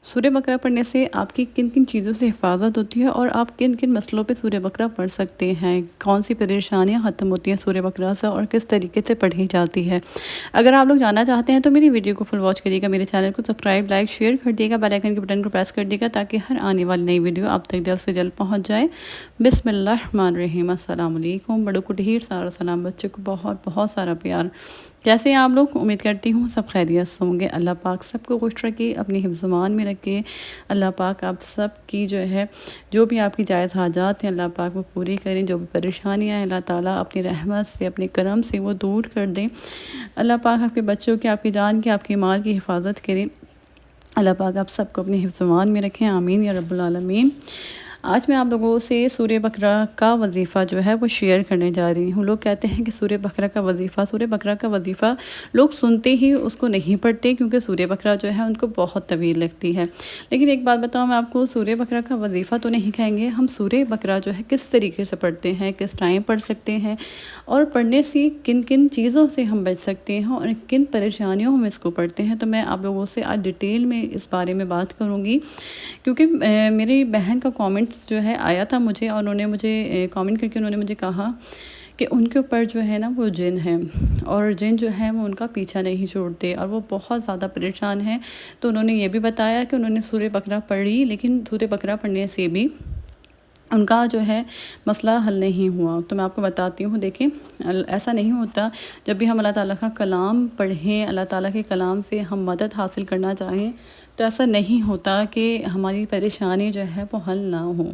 سورہ بقرہ پڑھنے سے آپ کی کن کن چیزوں سے حفاظت ہوتی ہے اور آپ کن کن مسئلوں پہ سورہ بقرہ پڑھ سکتے ہیں، کون سی پریشانیاں ختم ہوتی ہیں سورہ بقرہ سے اور کس طریقے سے پڑھی جاتی ہے۔ اگر آپ لوگ جاننا چاہتے ہیں تو میری ویڈیو کو فل واچ کریے گا، میرے چینل کو سبسکرائب، لائک، شیئر کر دیے گا، بیل آئیکن کے بٹن کو پریس کر دیے گا تاکہ ہر آنے والی نئی ویڈیو آپ تک جلد سے جلد پہنچ جائے۔ بسم اللہ الرحمن الرحیم۔ السلام علیکم، بڑوں کو ڈھیر سارا سلام، بچوں کو بہت بہت سارا پیار۔ کیسے ہیں آپ لوگ؟ امید کرتی ہوں سب خیریت سے ہوں گے۔ اللہ پاک سب کو خوش رکھے، اپنی حفظ امان میں رکھے۔ اللہ پاک آپ سب کی جو بھی آپ کی جائز حاجات ہیں اللہ پاک وہ پوری کریں، جو بھی پریشانیاں ہیں اللہ تعالیٰ اپنی رحمت سے، اپنے کرم سے وہ دور کر دیں۔ اللہ پاک آپ کے بچوں کی، آپ کی جان کی، آپ کی مال کی حفاظت کریں۔ اللہ پاک آپ سب کو اپنی حفظ امان میں رکھیں، آمین یا رب العالمین۔ آج میں آپ لوگوں سے سورہ بقرہ کا وظیفہ وہ شیئر کرنے جا رہی ہوں۔ لوگ کہتے ہیں کہ سورہ بقرہ کا وظیفہ لوگ سنتے ہی اس کو نہیں پڑھتے، کیونکہ سورہ بقرہ ان کو بہت طویل لگتی ہے۔ لیکن ایک بات بتاؤں میں آپ کو، سورہ بقرہ کا وظیفہ تو نہیں کہیں گے ہم، سورہ بقرہ کس طریقے سے پڑھتے ہیں، کس ٹائم پڑھ سکتے ہیں، اور پڑھنے سے کن کن چیزوں سے ہم بچ سکتے ہیں اور کن پریشانیوں ہم اس کو پڑھتے ہیں۔ تو میں آپ لوگوں سے آج ڈیٹیل میں اس بارے میں بات کروں گی، کیونکہ میری بہن کا کامنٹ آیا تھا مجھے، اور انہوں نے مجھے کامنٹ کر کے انہوں نے مجھے کہا کہ ان کے اوپر وہ جن ہیں، اور جن وہ ان کا پیچھا نہیں چھوڑتے اور وہ بہت زیادہ پریشان ہیں۔ تو انہوں نے یہ بھی بتایا کہ انہوں نے سورہ بقرہ پڑھی، لیکن سورہ بقرہ پڑھنے سے بھی ان کا مسئلہ حل نہیں ہوا۔ تو میں آپ کو بتاتی ہوں، دیکھیں ایسا نہیں ہوتا جب بھی ہم اللہ تعالیٰ کا کلام پڑھیں، اللہ تعالیٰ کے کلام سے ہم مدد حاصل کرنا چاہیں، تو ایسا نہیں ہوتا کہ ہماری پریشانی وہ حل نہ ہو۔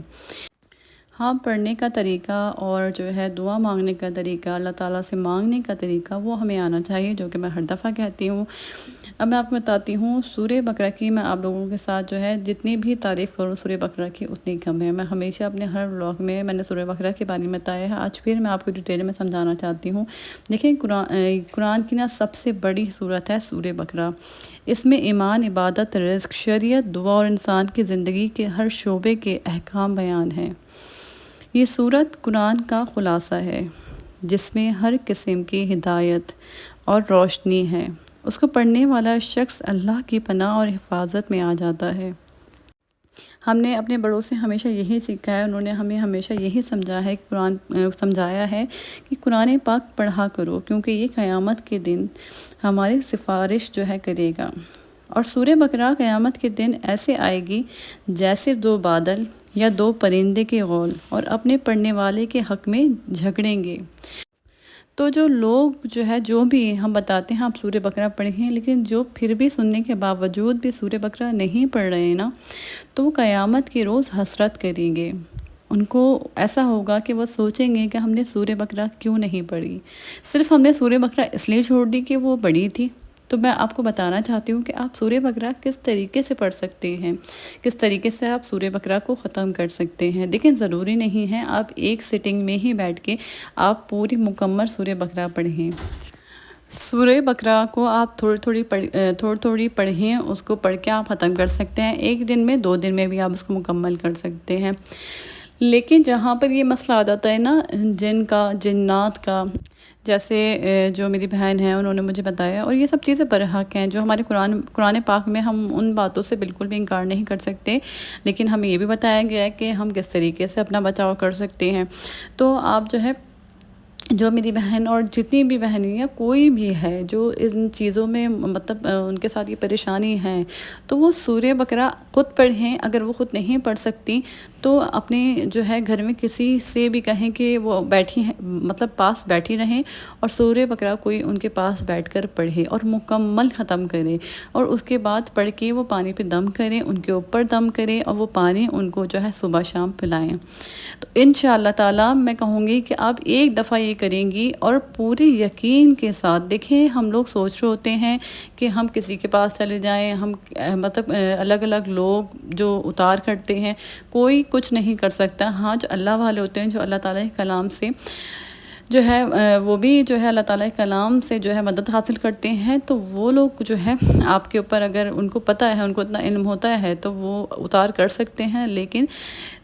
ہاں، پڑھنے کا طریقہ اور دعا مانگنے کا طریقہ، اللہ تعالیٰ سے مانگنے کا طریقہ وہ ہمیں آنا چاہیے، جو کہ میں ہر دفعہ کہتی ہوں۔ اب میں آپ کو بتاتی ہوں سورہ بقرہ کی، میں آپ لوگوں کے ساتھ جتنی بھی تعریف کروں سورہ بقرہ کی اتنی کم ہے۔ میں ہمیشہ اپنے ہر ولاگ میں نے سورہ بقرہ کے بارے میں بتایا ہے، آج پھر میں آپ کو ڈیٹیل میں سمجھانا چاہتی ہوں۔ دیکھیں، قرآن کی سب سے بڑی سورت ہے سورہ بقرہ۔ اس میں ایمان، عبادت، رزق، شریعت، دعا اور انسان کی زندگی کے ہر شعبے کے احکام بیان ہیں۔ یہ سورت قرآن کا خلاصہ ہے، جس میں ہر قسم کی ہدایت اور روشنی ہے۔ اس کو پڑھنے والا شخص اللہ کی پناہ اور حفاظت میں آ جاتا ہے۔ ہم نے اپنے بڑوں سے ہمیشہ یہی سیکھا ہے، انہوں نے ہمیں ہمیشہ یہی سمجھایا ہے کہ قرآن پاک پڑھا کرو، کیونکہ یہ قیامت کے دن ہماری سفارش کرے گا۔ اور سورہ بقرہ قیامت کے دن ایسے آئے گی جیسے دو بادل یا دو پرندے کے غول، اور اپنے پڑھنے والے کے حق میں جھگڑیں گے۔ تو جو لوگ جو بھی ہم بتاتے ہیں آپ سورہ بقرہ پڑھیں، لیکن جو پھر بھی سننے کے باوجود بھی سورہ بقرہ نہیں پڑھ رہے ہیں نا، تو وہ قیامت کے روز حسرت کریں گے۔ ان کو ایسا ہوگا کہ وہ سوچیں گے کہ ہم نے سورہ بقرہ کیوں نہیں پڑھی، صرف ہم نے سورہ بقرہ اس لیے چھوڑ دی کہ وہ بڑی تھی۔ تو میں آپ کو بتانا چاہتی ہوں کہ آپ سورہ بقرہ کس طریقے سے پڑھ سکتے ہیں، کس طریقے سے آپ سورہ بقرہ کو ختم کر سکتے ہیں۔ دیکھیں، ضروری نہیں ہے آپ ایک سٹنگ میں ہی بیٹھ کے آپ پوری مکمل سورہ بقرہ پڑھیں۔ سورہ بقرہ کو آپ تھوڑی پڑھیں، اس کو پڑھ کے آپ ختم کر سکتے ہیں، ایک دن میں، 2 دن میں بھی آپ اس کو مکمل کر سکتے ہیں۔ لیکن جہاں پر یہ مسئلہ آ جاتا ہے نا جن کا، جنات کا، جیسے جو میری بہن ہے انہوں نے مجھے بتایا، اور یہ سب چیزیں برحق ہیں جو ہمارے قرآن پاک میں، ہم ان باتوں سے بالکل بھی انکار نہیں کر سکتے، لیکن ہمیں یہ بھی بتایا گیا ہے کہ ہم کس طریقے سے اپنا بچاؤ کر سکتے ہیں۔ تو آپ جو میری بہن اور جتنی بھی بہنیں ہیں، کوئی بھی ہے جو ان چیزوں میں ان کے ساتھ یہ پریشانی ہے، تو وہ سورہ بقرہ خود پڑھیں۔ اگر وہ خود نہیں پڑھ سکتی تو اپنے گھر میں کسی سے بھی کہیں کہ وہ پاس بیٹھی رہیں، اور سورہ بقرہ کوئی ان کے پاس بیٹھ کر پڑھے اور مکمل ختم کرے، اور اس کے بعد پڑھ کے وہ پانی پہ دم کریں، ان کے اوپر دم کریں، اور وہ پانی ان کو صبح شام پلائیں۔ تو انشاءاللہ تعالیٰ میں کہوں گی کہ آپ ایک دفعہ یہ کریں گی، اور پورے یقین کے ساتھ، دیکھیں ہم لوگ سوچ رہے ہوتے ہیں کہ ہم کسی کے پاس چلے جائیں، ہم الگ الگ لوگ جو اتار کرتے ہیں، کوئی کچھ نہیں کر سکتا۔ ہاں، جو اللہ والے ہوتے ہیں، جو اللہ تعالیٰ کے کلام سے وہ بھی اللہ تعالیٰ کے کلام سے مدد حاصل کرتے ہیں، تو وہ لوگ آپ کے اوپر، اگر ان کو پتہ ہے، ان کو اتنا علم ہوتا ہے، تو وہ اتار کر سکتے ہیں۔ لیکن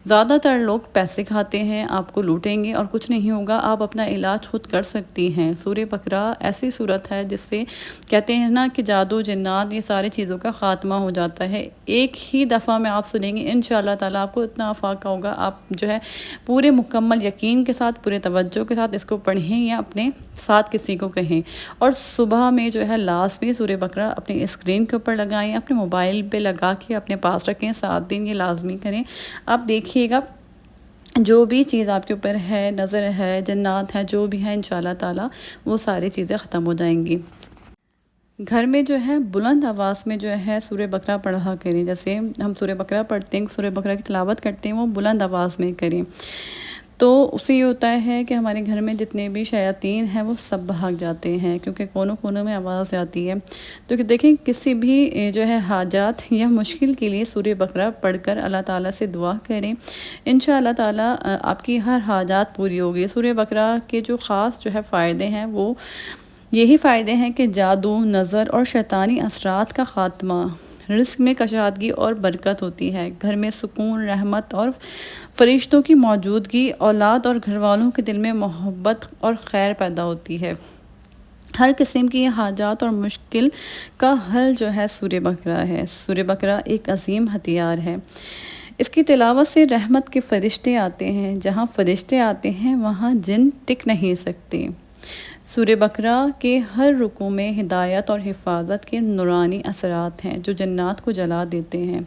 زیادہ تر لوگ پیسے کھاتے ہیں، آپ کو لوٹیں گے اور کچھ نہیں ہوگا، آپ اپنا علاج خود کر سکتی ہیں۔ سورہ بقرہ ایسی صورت ہے جس سے کہتے ہیں نا کہ جادو، جنات، یہ ساری چیزوں کا خاتمہ ہو جاتا ہے۔ ایک ہی دفعہ میں آپ سنیں گے انشاءاللہ تعالیٰ آپ کو اتنا افاقہ ہوگا، آپ جو ہے پورے مکمل یقین کے ساتھ، پورے توجہ کے ساتھ اس کو پڑھیں یا اپنے ساتھ کسی کو کہیں۔ اور صبح میں جو ہے لازمی سورہ بقرہ اپنی اسکرین کے اوپر لگائیں، اپنے موبائل پہ لگا کے اپنے پاس رکھیں، 7 دن یہ لازمی کریں۔ آپ دیکھیے گا جو بھی چیز آپ کے اوپر ہے، نظر ہے، جنات ہے، جو بھی ہے انشاءاللہ تعالیٰ وہ ساری چیزیں ختم ہو جائیں گی۔ گھر میں جو ہے بلند آواز میں جو ہے سورہ بقرہ پڑھا کریں، جیسے ہم سورہ بقرہ پڑھتے ہیں، سورہ بقرہ کی تلاوت کرتے ہیں، وہ بلند آواز میں کریں، تو اس سے یہ ہوتا ہے کہ ہمارے گھر میں جتنے بھی شیاطین ہیں وہ سب بھاگ جاتے ہیں، کیونکہ کونوں کونوں میں آواز جاتی ہے۔ تو دیکھیں کسی بھی جو ہے حاجات یا مشکل کے لیے سورہ بقرہ پڑھ کر اللہ تعالیٰ سے دعا کریں، انشاءاللہ تعالیٰ آپ کی ہر حاجات پوری ہوگی۔ سورہ بقرہ کے جو خاص جو ہے فائدے ہیں وہ یہی فائدے ہیں کہ جادو، نظر اور شیطانی اثرات کا خاتمہ، رزق میں کشادگی اور برکت ہوتی ہے، گھر میں سکون، رحمت اور فرشتوں کی موجودگی، اولاد اور گھر والوں کے دل میں محبت اور خیر پیدا ہوتی ہے۔ ہر قسم کی حاجات اور مشکل کا حل جو ہے سورہ بقرہ ہے۔ سورہ بقرہ ایک عظیم ہتھیار ہے۔ اس کی تلاوت سے رحمت کے فرشتے آتے ہیں، جہاں فرشتے آتے ہیں وہاں جن ٹک نہیں سکتے۔ سورہ بقرہ کے ہر رکوع میں ہدایت اور حفاظت کے نورانی اثرات ہیں جو جنات کو جلا دیتے ہیں۔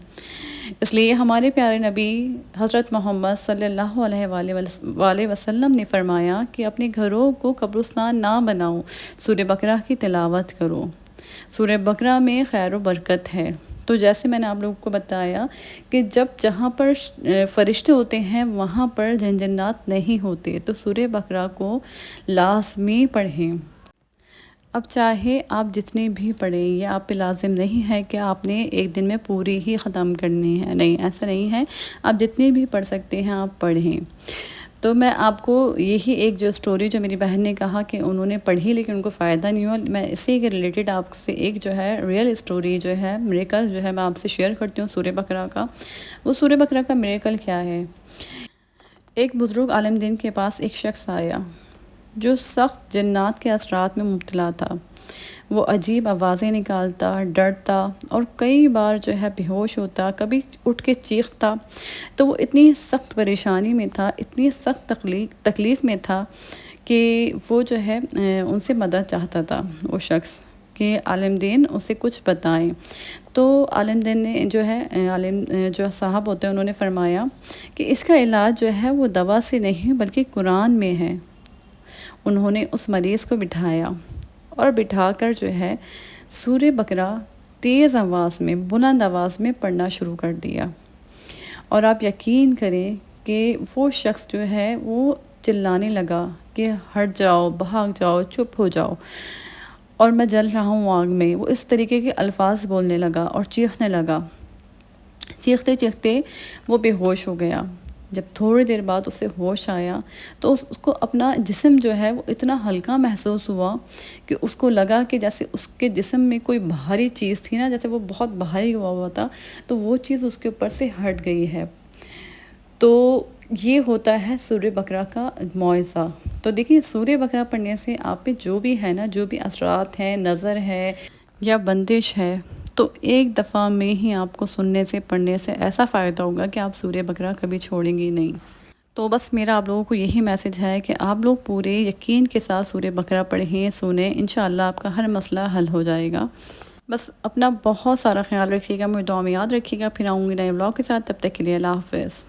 اس لیے ہمارے پیارے نبی حضرت محمد صلی اللہ علیہ وآلہ وسلم نے فرمایا کہ اپنے گھروں کو قبرستان نہ بناؤ، سورہ بقرہ کی تلاوت کرو۔ سورہ بقرہ میں خیر و برکت ہے۔ تو جیسے میں نے آپ لوگوں کو بتایا کہ جہاں پر فرشتے ہوتے ہیں وہاں پر جنات نہیں ہوتے، تو سورہ بقرہ کو لازمی پڑھیں۔ اب چاہے آپ جتنے بھی پڑھیں، یہ آپ پہ لازم نہیں ہے کہ آپ نے ایک دن میں پوری ہی ختم کرنی ہے، نہیں، ایسا نہیں ہے، آپ جتنے بھی پڑھ سکتے ہیں آپ پڑھیں۔ تو میں آپ کو یہی ایک جو سٹوری جو میری بہن نے کہا کہ انہوں نے پڑھی لیکن ان کو فائدہ نہیں ہوا، میں اسی کے ریلیٹڈ آپ سے ایک جو ہے ریئل سٹوری جو ہے میریکل جو ہے میں آپ سے شیئر کرتی ہوں سورہ بقرہ کا۔ وہ سورہ بقرہ کا میریکل کیا ہے؟ ایک بزرگ عالم دین کے پاس ایک شخص آیا جو سخت جنات کے اثرات میں مبتلا تھا۔ وہ عجیب آوازیں نکالتا، ڈرتا اور کئی بار جو ہے بے ہوش ہوتا، کبھی اٹھ کے چیختا۔ تو وہ اتنی سخت پریشانی میں تھا، اتنی سخت تکلیف میں تھا کہ وہ جو ہے ان سے مدد چاہتا تھا وہ شخص کہ عالم دین اسے کچھ بتائیں۔ تو عالم دین نے جو ہے عالم جو صاحب ہوتے ہیں انہوں نے فرمایا کہ اس کا علاج جو ہے وہ دوا سے نہیں بلکہ قرآن میں ہے۔ انہوں نے اس مریض کو بٹھایا اور بٹھا کر جو ہے سورہ بقرہ تیز آواز میں، بلند آواز میں پڑھنا شروع کر دیا، اور آپ یقین کریں کہ وہ شخص جو ہے وہ چلانے لگا کہ ہٹ جاؤ، بھاگ جاؤ، چپ ہو جاؤ، اور میں جل رہا ہوں آگ میں۔ وہ اس طریقے کے الفاظ بولنے لگا اور چیخنے لگا، چیختے چیختے وہ بے ہوش ہو گیا۔ جب تھوڑی دیر بعد اسے ہوش آیا تو اس کو اپنا جسم جو ہے وہ اتنا ہلکا محسوس ہوا کہ اس کو لگا کہ جیسے اس کے جسم میں کوئی بھاری چیز تھی نا، جیسے وہ بہت بھاری ہوا تھا، تو وہ چیز اس کے اوپر سے ہٹ گئی ہے۔ تو یہ ہوتا ہے سورہ بقرہ کا معجزہ۔ تو دیکھیں سورہ بقرہ پڑھنے سے آپ پہ جو بھی ہے نا، جو بھی اثرات ہیں، نظر ہے یا بندش ہے، تو ایک دفعہ میں ہی آپ کو سننے سے، پڑھنے سے ایسا فائدہ ہوگا کہ آپ سورہ بقرہ کبھی چھوڑیں گے نہیں۔ تو بس میرا آپ لوگوں کو یہی میسج ہے کہ آپ لوگ پورے یقین کے ساتھ سورہ بقرہ پڑھیں، سنیں، انشاءاللہ آپ کا ہر مسئلہ حل ہو جائے گا۔ بس اپنا بہت سارا خیال رکھیے گا، مجھے دعا میں یاد رکھیے گا، پھر آؤں گی نئے ولاگ کے ساتھ، تب تک کے لیے اللہ حافظ۔